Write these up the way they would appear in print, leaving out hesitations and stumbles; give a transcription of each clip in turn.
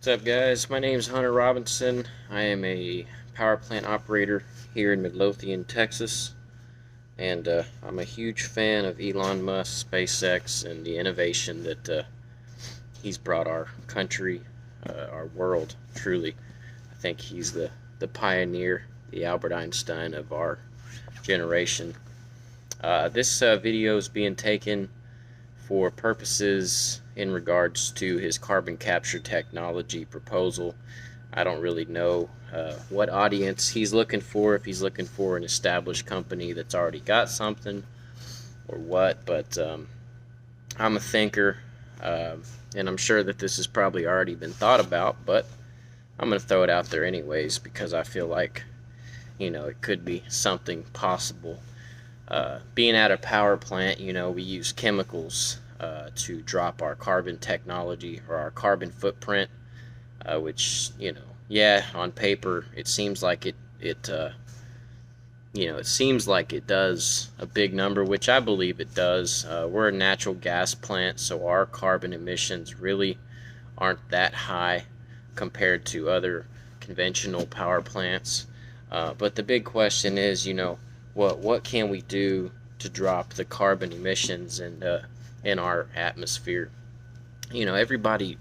What's up, guys? My name is Hunter Robinson. I am a power plant operator here in Midlothian, Texas, and I'm a huge fan of Elon Musk, SpaceX, and the innovation that he's brought our country, our world, truly. I think he's the pioneer, the Albert Einstein of our generation. This video is being taken for purposes in regards to his carbon capture technology proposal. I don't really know what audience he's looking for, if he's looking for an established company that's already got something or what, but I'm a thinker, and I'm sure that this has probably already been thought about, but I'm going to throw it out there anyways because I feel like, it could be something possible. Being at a power plant, we use chemicals to drop our carbon technology or our carbon footprint, which, yeah, on paper it seems like it seems like it does a big number, which I believe it does. We're a natural gas plant, so our carbon emissions really aren't that high compared to other conventional power plants. But the big question is, what can we do to drop the carbon emissions in our atmosphere? Everybody,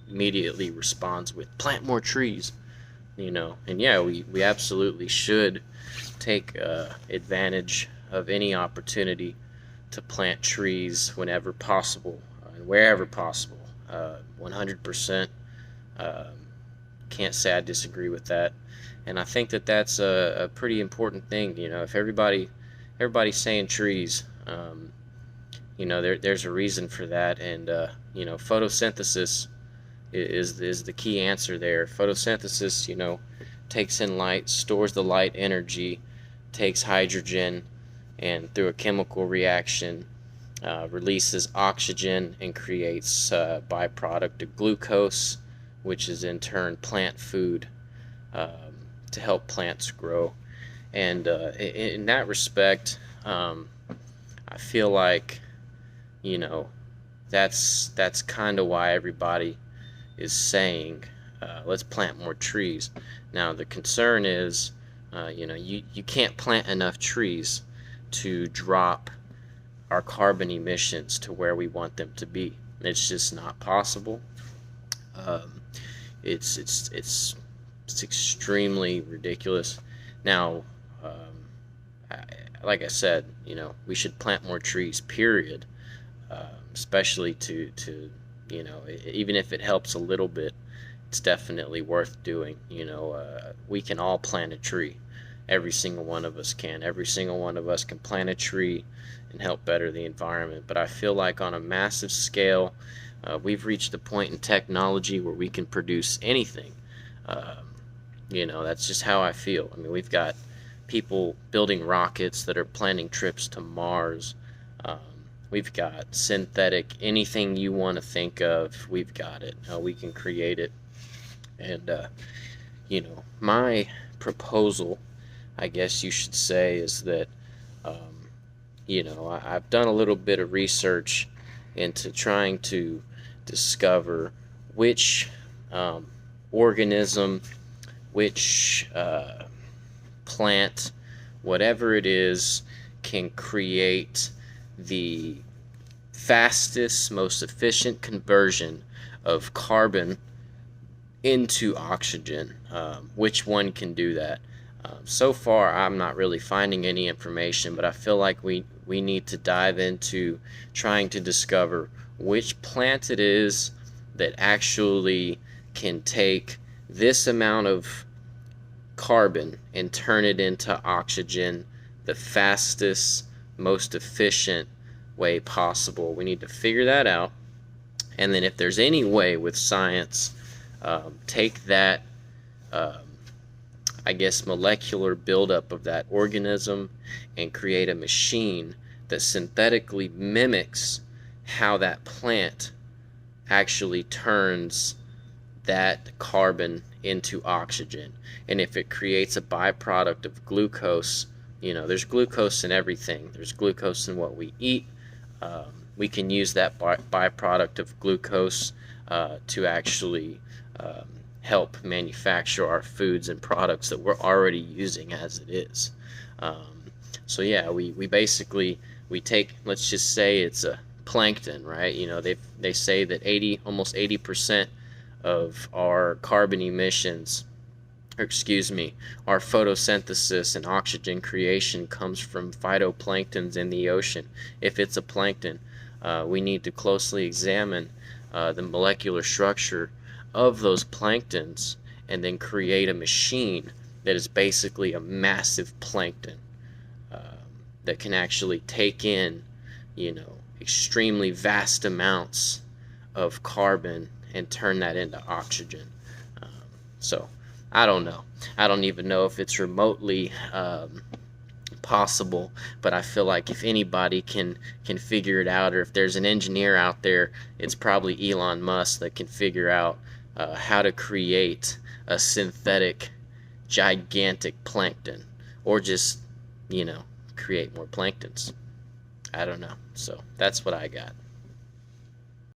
immediately responds with plant more trees, and yeah, we absolutely should take advantage of any opportunity to plant trees whenever possible and wherever possible. 100%. Can't say I disagree with that. And I think that that's a pretty important thing. If everybody's saying trees, there's a reason for that. And photosynthesis is the key answer there. Photosynthesis, takes in light, stores the light energy, takes hydrogen, and through a chemical reaction, releases oxygen and creates a byproduct of glucose, which is in turn plant food. To help plants grow. And in that respect, I feel like, that's kind of why everybody is saying, let's plant more trees. Now the concern is, you can't plant enough trees to drop our carbon emissions to where we want them to be. It's just not possible. It's extremely ridiculous. Now, like I said, we should plant more trees, period. Especially to even if it helps a little bit, it's definitely worth doing. We can all plant a tree. Every single one of us can. Every single one of us can plant a tree and help better the environment. But I feel like on a massive scale, we've reached a point in technology where we can produce anything. That's just how I feel. I mean, we've got people building rockets that are planning trips to Mars. We've got synthetic, anything you want to think of, we've got it. We can create it. And, my proposal, I guess you should say, is that, I've done a little bit of research into trying to discover which organism, which plant, whatever it is, can create the fastest, most efficient conversion of carbon into oxygen. Which one can do that? So far, I'm not really finding any information, but I feel like we need to dive into trying to discover which plant it is that actually can take this amount of carbon and turn it into oxygen the fastest, most efficient way possible. We need to figure that out. And then if there's any way with science, take that, I guess, molecular buildup of that organism and create a machine that synthetically mimics how that plant actually turns that carbon into oxygen. And if it creates a byproduct of glucose, there's glucose in everything. There's glucose in what we eat. we can use that byproduct of glucose to actually help manufacture our foods and products that we're already using as it is. So yeah, we basically we take, let's just say it's a plankton, right? You know, they say that almost 80% of our carbon emissions, or excuse me, our photosynthesis and oxygen creation comes from phytoplanktons in the ocean. If it's a plankton, we need to closely examine the molecular structure of those planktons and then create a machine that is basically a massive plankton that can actually take in, you know, extremely vast amounts of carbon and turn that into oxygen. So I don't know. I don't even know if it's remotely possible, but I feel like if anybody can figure it out, or if there's an engineer out there, it's probably Elon Musk that can figure out how to create a synthetic gigantic plankton, or just, you know, create more planktons. I don't know. So that's what I got.